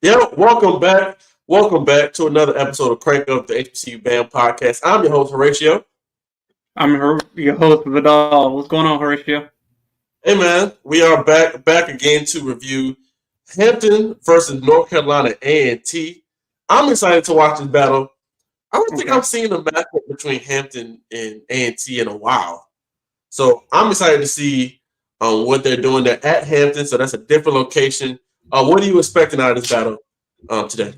Yeah, welcome back. Welcome back to another episode of Crank Up the HBCU Band Podcast. I'm your host, Horatio. I'm your host, Vidal. What's going on, Horatio? Hey man, we are back again to review Hampton versus North Carolina A&T. I'm excited to watch this battle. I don't think I've seen a matchup between Hampton and A&T in a while. So I'm excited to see what they're doing. They're at Hampton, so that's a different location. What are you expecting out of this battle today?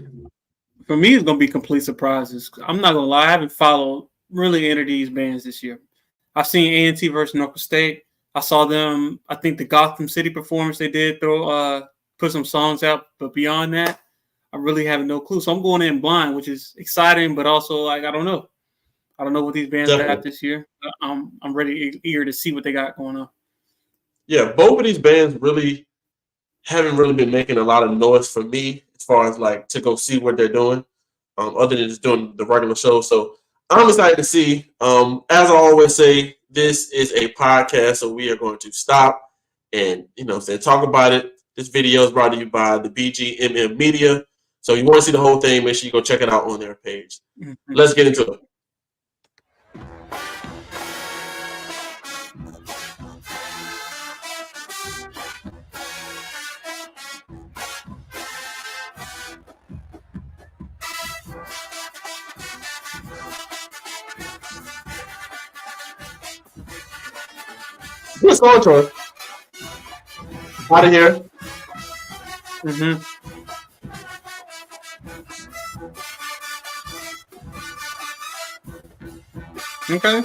For me, it's going to be complete surprises. I'm not going to lie. I haven't followed really any of these bands this year. I've seen A&T versus Norfolk State. I saw them, I think the Gotham City performance they did put some songs out. But beyond that, I really have no clue. So I'm going in blind, which is exciting, but also like, I don't know. I don't know what these bands have this year. I'm ready, eager to see what they got going on. Yeah, both of these bands really haven't really been making a lot of noise for me as far as like to go see what they're doing, other than just doing the regular show. So I'm excited to see. As I always say, this is a podcast, so we are going to stop and talk about it. This video is brought to you by the BGMM Media. So you want to see the whole thing, make sure you go check it out on their page. Mm-hmm. Let's get into it. Good song choice. Out of here. Mm-hmm. Okay.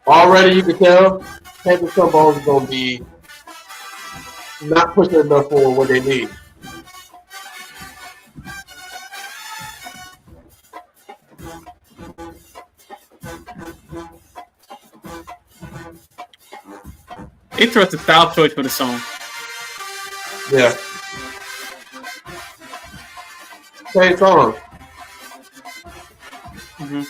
Already you can tell Hampton Trombones is going to be not pushing enough for what they need. Interesting style choice for the song. Yeah. Same song. Mm-hmm.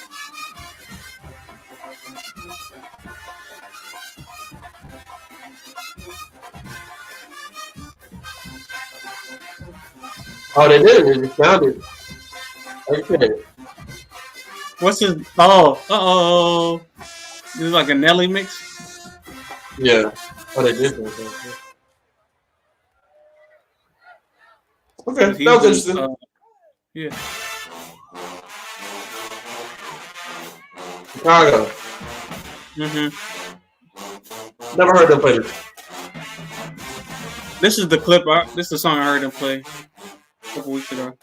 Oh, they did. It just sounded. Okay. What's his? Oh. This is like a Nelly mix. Yeah. Oh, they did. Okay, that was interesting. Yeah. Chicago. Mm-hmm. Never heard them play this. This is the clip. This is the song I heard them play a couple weeks ago.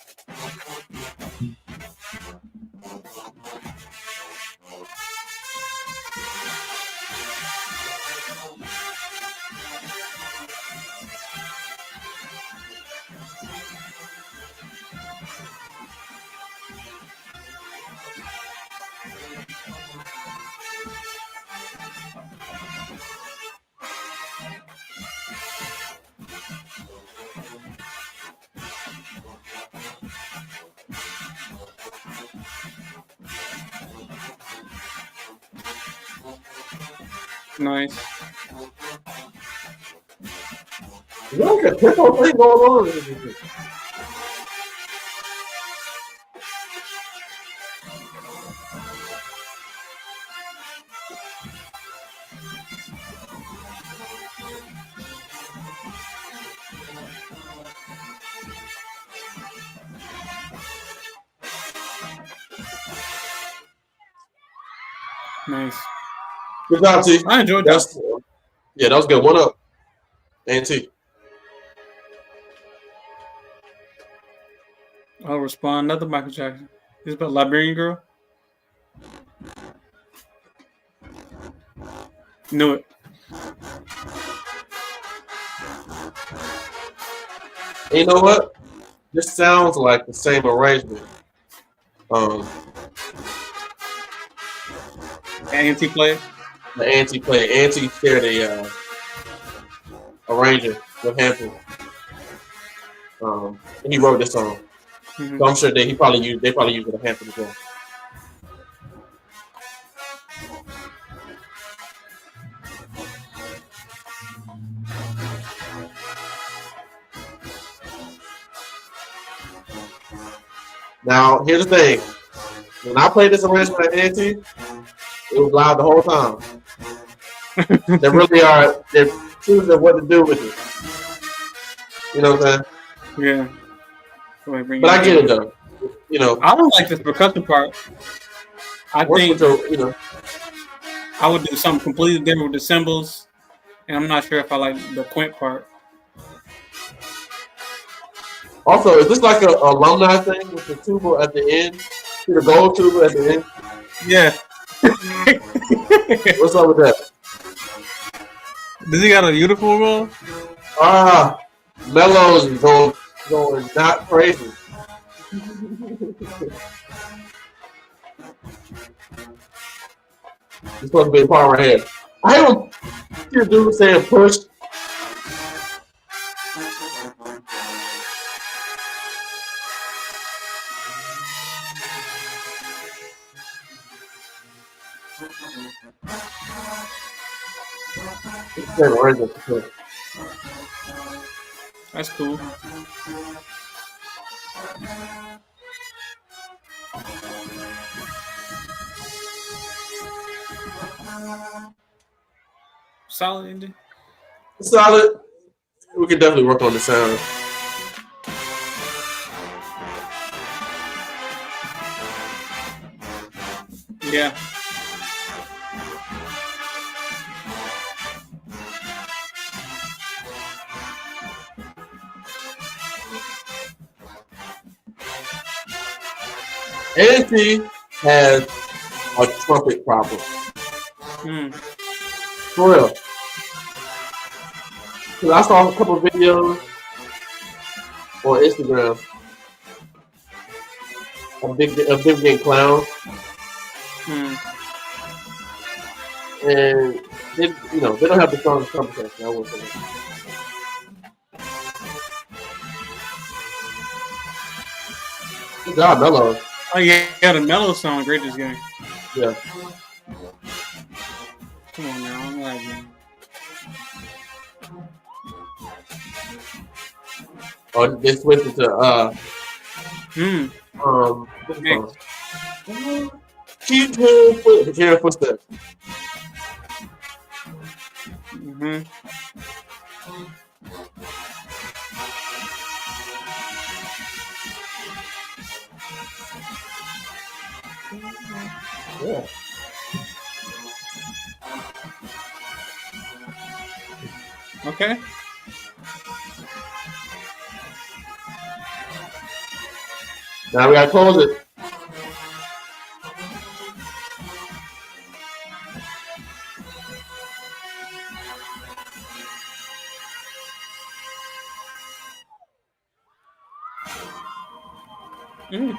Nice. Look at this whole thing going on. Nice. Good job, T. I enjoyed that. Yeah, that was good. 1 up. And T. I'll respond. Another Michael Jackson. This is about Liberian Girl. Knew it. And you know what? This sounds like the same arrangement. A&T play. The A&T play. A&T shared a arranger with Hampton. And he wrote this song. Mm-hmm. So I'm sure they probably used it at Hampton as well. Now, here's the thing. When I played this arrangement at NT, it was loud the whole time. They really are. They're choosing what to do with it. You know what I'm saying? Yeah. But I get it though. You know, I don't like this percussion part. I think I would do something completely different with the cymbals, and I'm not sure if I like the quint part. Also, is this like a alumni thing with the tuba at the end? See the gold tuba at the end? Yeah. What's up with that? Does he got a uniform on? Mellows is going not crazy. It's supposed to be a part right here. I don't hear a dude saying push. That's cool. Solid ending. Solid. We can definitely work on the sound. Yeah. Anthony has a trumpet problem. For real. Because I saw a couple of videos on Instagram of big getting clown. And they don't have the strongest trumpet section. I will say that. Good job, Mello. Oh yeah, the mellow sound great this game. Yeah. Come on now, I'm lagging. Oh, they switched it to keep hearing footsteps. Yeah. Okay. Now we gotta close it.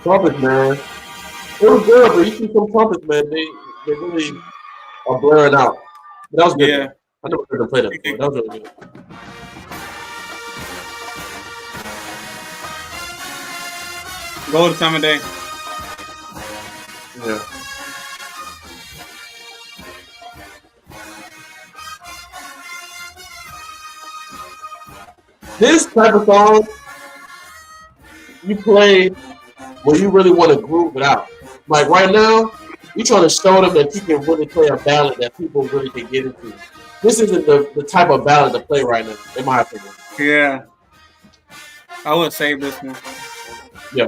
Trumpets, man. It was good, but you see some trumpets, man. They really are blaring out. But that was good. Yeah. I never heard them play that before. That was really good. Go to time of day. Yeah. This type of song you play when you really want to groove it out. Like right now, you're trying to show them that you can really play a ballad that people really can get into. This isn't the type of ballad to play right now, in my opinion. Yeah. I would save this one. Yeah.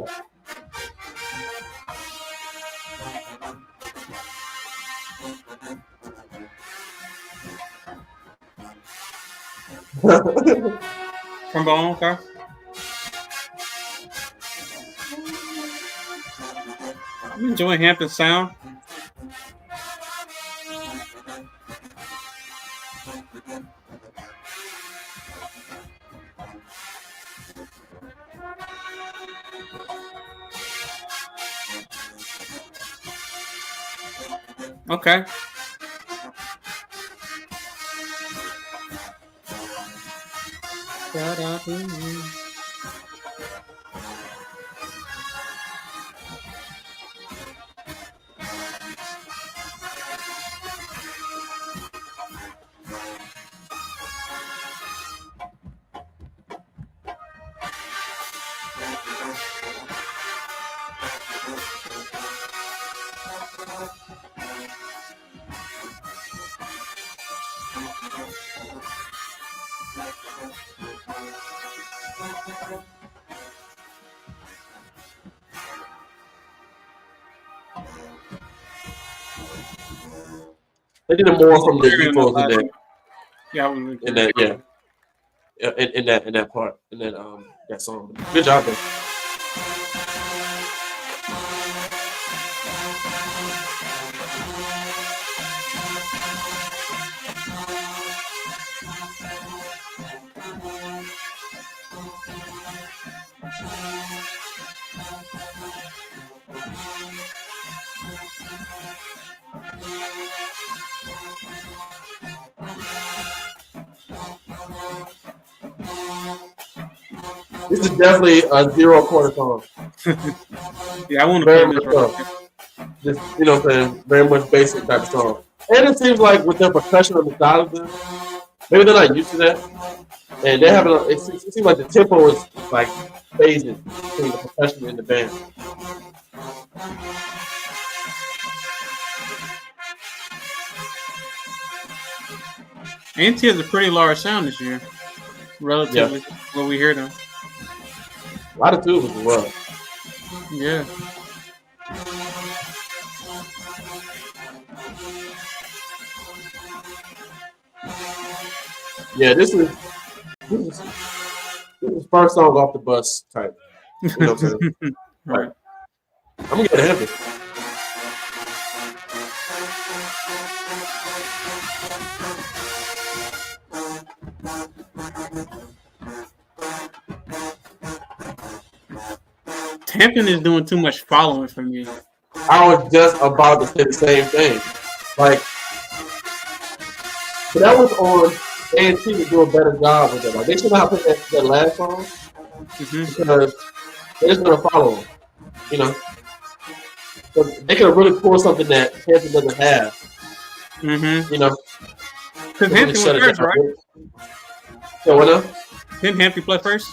Trombone, okay. I'm enjoying Hampton sound. Okay. They did it more from the evos in that, Yeah, I would in agree. that, in that part, in that song. Good job, though. This is definitely a 0 quarter song. Yeah, I want to Very play much this so. right Just, you know what I'm saying? Very much basic type of song. And it seems like with their percussion on the side of them, maybe they're not used to that. And they having it seems like the tempo is like phasing between the percussion and the band. A&T has a pretty large sound this year, relatively what we hear them. A lot of tubas as well. Yeah. Yeah, this is first song off the bus type. You know what I'm saying? Right. I'm gonna get ahead of it. Hampton is doing too much following for me. I was just about to say the same thing. Like, but that was on A&T to do a better job with it. Like, they should not put that last song because they're just gonna follow them. You know, so they could really pull something that Hampton doesn't have. You know, because Hampton was first, right? So what now? Didn't Hampton play first?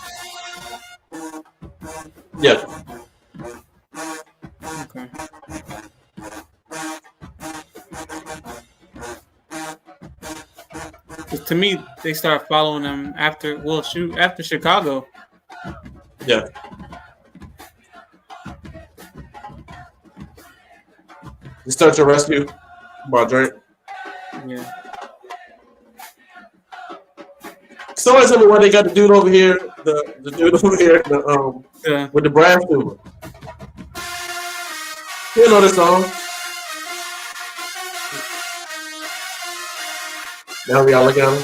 Yeah. Okay. To me, they start following them after Chicago. Yeah. You start your rescue by Drake. Yeah. Somebody tell me why they got the dude over here, the dude over here, with the brass tuba. You know this song. Now we gotta look at him.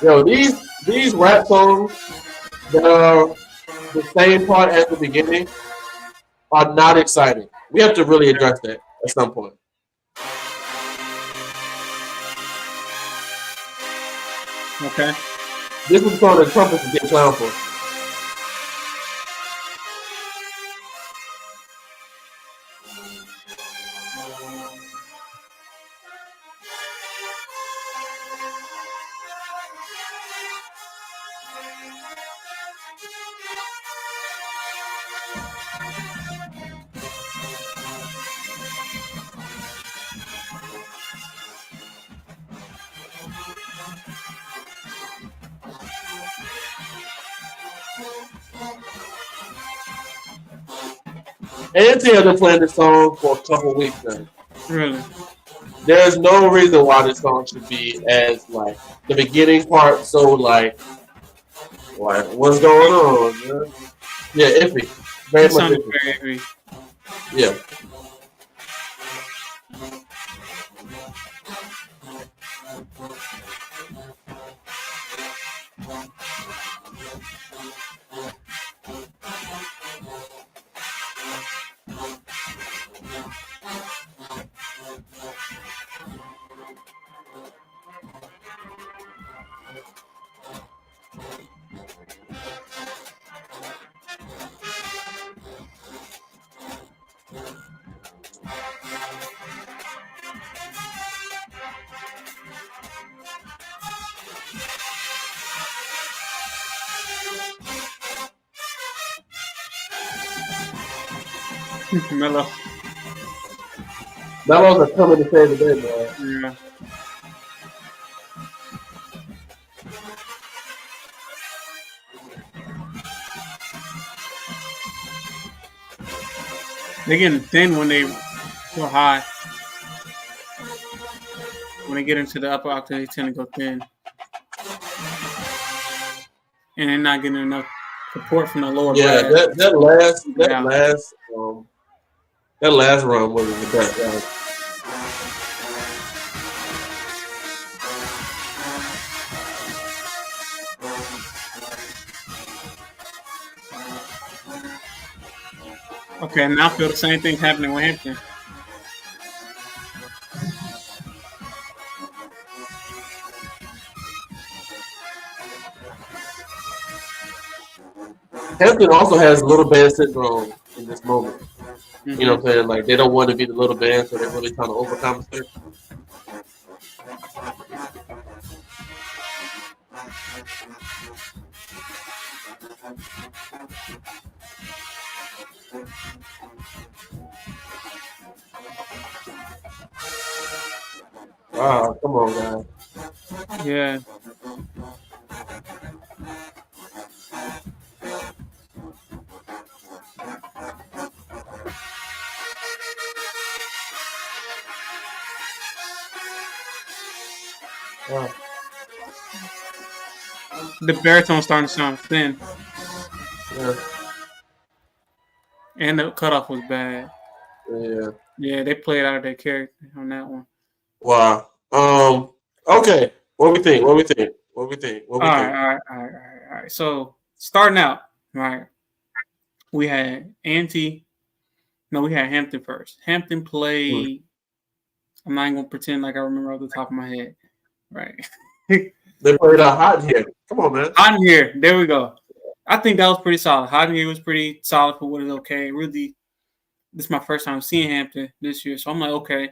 Yo, these rap songs that are the same part at the beginning are not exciting. We have to really address that at some point. Okay. This is called the trumpet to get clown for. A&T has been playing this song for a couple weeks now. Really? There's no reason why this song should be as like the beginning part so like what's going on? Man? Yeah, iffy. Very much iffy. Yeah. Mellows are coming to save the day, man. Yeah. They're getting thin when they go high. When they get into the upper octave, they tend to go thin. And they're not getting enough support from the lower Yeah, brass. that last run wasn't the best. Okay, now I feel the same thing happening with Hampton. Hampton also has little band syndrome in this moment. Mm-hmm. You know what I'm saying? Like they don't want to be the little band, so they're really trying to overcompensate. Wow, come on, guys. Yeah. Wow. The baritone's starting to sound thin. Yeah. And the cutoff was bad. Yeah. Yeah, they played out of their character on that one. Wow. Okay. What we think? All right. So starting out, right? We had we had Hampton first. Hampton played. I'm not even gonna pretend like I remember off the top of my head. Right. They played Hot in Here. Come on, man. Hot in Here. There we go. I think that was pretty solid. Hot in Here was pretty solid for what is okay. Really, this is my first time seeing Hampton this year, so I'm like, okay,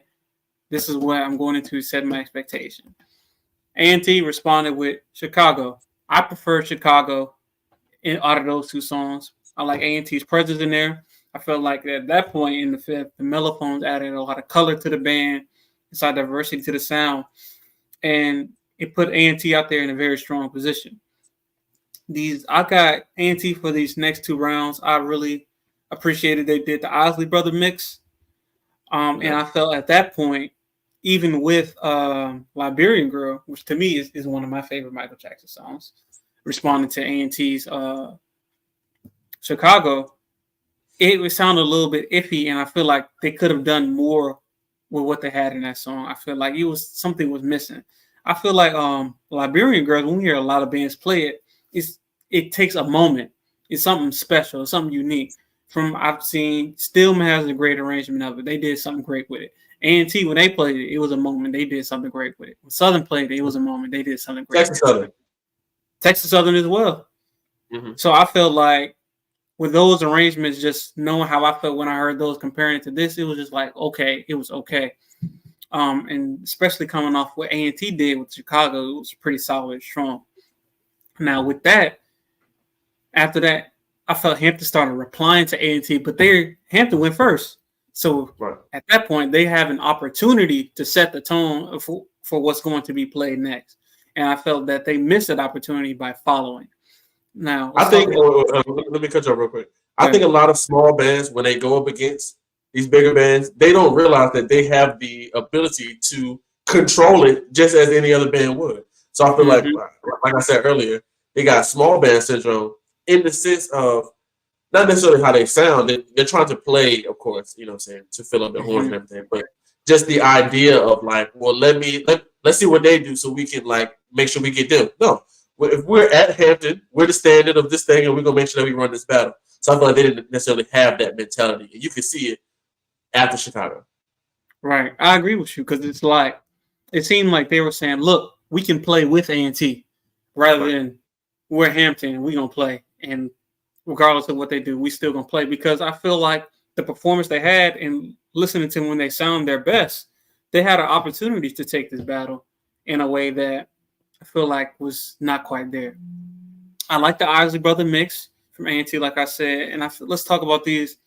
this is what I'm going into, set my expectation. A&T responded with Chicago. I prefer Chicago out of those two songs. I like A&T's presence in there. I felt like at that point in the fifth, the mellophones added a lot of color to the band, inside diversity to the sound, and it put A&T out there in a very strong position. I got A&T for these next two rounds. I really appreciated they did the Isley Brother mix. And I felt at that point, even with Liberian Girl, which to me is one of my favorite Michael Jackson songs, responding to A&T's Chicago, it would sound a little bit iffy, and I feel like they could have done more with what they had in that song. I feel like something was missing. I feel like Liberian Girls, when we hear a lot of bands play it, it takes a moment. It's something special, it's something unique. From I've seen, Stillman has a great arrangement of it. They did something great with it. A&T, when they played it, it was a moment. They did something great with it. When Southern played it, it was a moment. They did something great. Texas Southern as well. Mm-hmm. So I felt like with those arrangements, just knowing how I felt when I heard those comparing it to this, it was just like, okay, it was okay. And especially coming off what A&T did with Chicago, it was pretty solid and strong. Now with that, after that, I felt Hampton started replying to A&T, but Hampton went first. So At that point, they have an opportunity to set the tone for what's going to be played next. And I felt that they missed that opportunity by following. Now, I think, let me cut you off real quick. I think a lot of small bands, when they go up against these bigger bands, they don't realize that they have the ability to control it just as any other band would. So I feel like I said earlier, they got small band syndrome in the sense of not necessarily how they sound. They're trying to play, of course, you know what I'm saying, to fill up their horns and everything. But just the idea of like, well, let's see what they do so we can like make sure we get them. No. If we're at Hampton, we're the standard of this thing, and we're going to make sure that we run this battle. So I feel like they didn't necessarily have that mentality. And you can see it after Chicago. Right. I agree with you because it's like, it seemed like they were saying, look, we can play with A&T rather than we're Hampton and we're going to play. And regardless of what they do, we still going to play because I feel like the performance they had and listening to them when they sound their best, they had an opportunity to take this battle in a way that I feel like was not quite there. I like the Isley Brother mix from A&T, like I said, and let's talk about these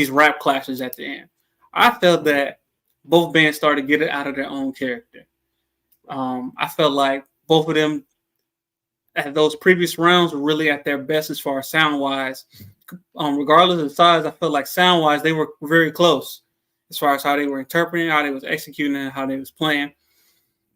rap clashes at the end. I felt that both bands started to get it out of their own character. I felt like both of them at those previous rounds were really at their best as far as sound wise. Regardless of size, I felt like sound wise they were very close as far as how they were interpreting, how they was executing, and how they was playing.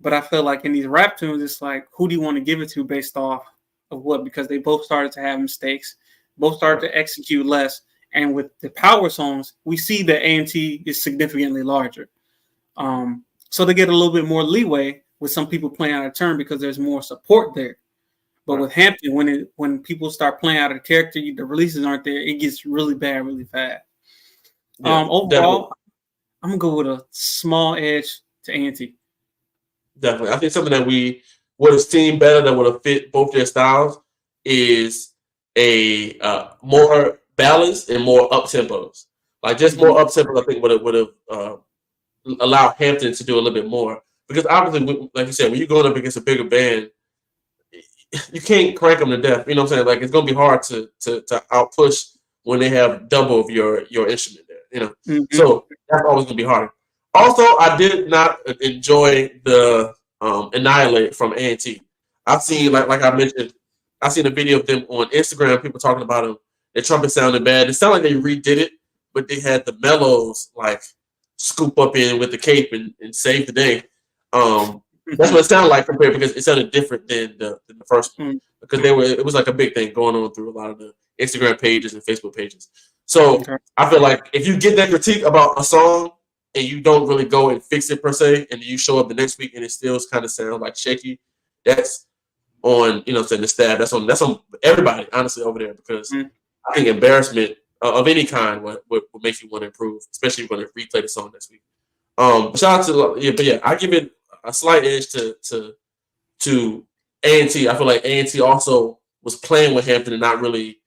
But I feel like in these rap tunes, it's like, who do you want to give it to based off of what? Because they both started to have mistakes, both started to execute less. And with the power songs, we see that A&T is significantly larger. So they get a little bit more leeway with some people playing out of turn because there's more support there. But with Hampton, when people start playing out of character, the releases aren't there, it gets really bad really fast. Yeah, Overall, definitely. I'm going to go with a small edge to A&T. Definitely. I think something that we would have seen better that would have fit both their styles is a more balanced and more up tempos. Like just more up tempos, I think would have allowed Hampton to do a little bit more. Because obviously, like you said, when you're going up against a bigger band, you can't crank them to death. You know what I'm saying? Like it's gonna be hard to out push when they have double of your instrument there. You know, so that's always gonna be harder. Also, I did not enjoy the Annihilate from A&T. I've seen like I mentioned, I've seen a video of them on Instagram. People talking about them. Their trumpet sounded bad. It sounded like they redid it, but they had the mellows like scoop up in with the cape and save the day. That's what it sounded like compared because it sounded different than the first one because it was like a big thing going on through a lot of the Instagram pages and Facebook pages. So I feel like if you get that critique about a song and you don't really go and fix it per se, and you show up the next week and it still kind of sounds like shaky, that's on the staff. That's on everybody honestly over there because I think embarrassment of any kind would make you want to improve, especially if you're going to replay the song next week. Shout out to I give it a slight edge to A&T. I feel like A&T also was playing with Hampton and not really,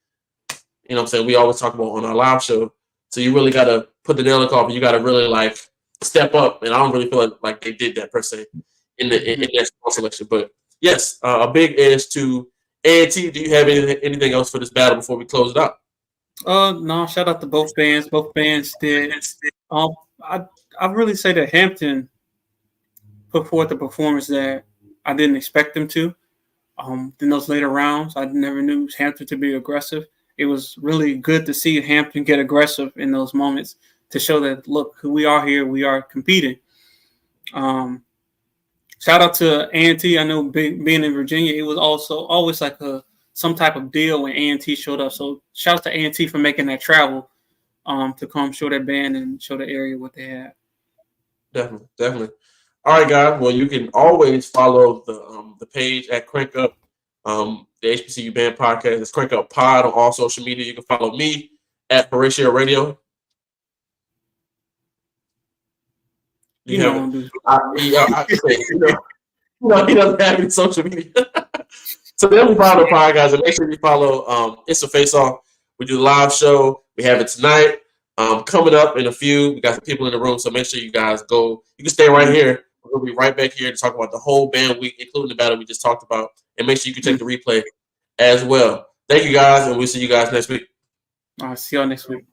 we always talk about on our live show. So you really got to put the nail in the coffin. You got to really like step up. And I don't really feel like they did that per se in that song selection. But yes, a big edge to A&T. Do you have anything else for this battle before we close it up? No, shout out to both bands. Both bands did. I really say that Hampton put forth a performance that I didn't expect them to. In those later rounds, I never knew Hampton to be aggressive. It was really good to see Hampton get aggressive in those moments to show that, look, we are here, we are competing. Shout out to A&T. I know being in Virginia, it was also always like some type of deal when A&T showed up. So shout out to A&T for making that travel to come show their band and show the area what they had. Definitely. All right, guys. Well, you can always follow the page at Crank Up, the HBCU Band Podcast. It's Crank Up Pod on all social media. You can follow me at Horatio Radio. He doesn't have any social media. So then we follow the podcast and make sure you follow It's a Face Off. We do the live show. We have it tonight. Coming up in a few. We got some people in the room, so make sure you guys go. You can stay right here. We'll be right back here to talk about the whole band week, including the battle we just talked about. And make sure you can check the replay as well. Thank you guys, and we'll see you guys next week. All right, see y'all next week.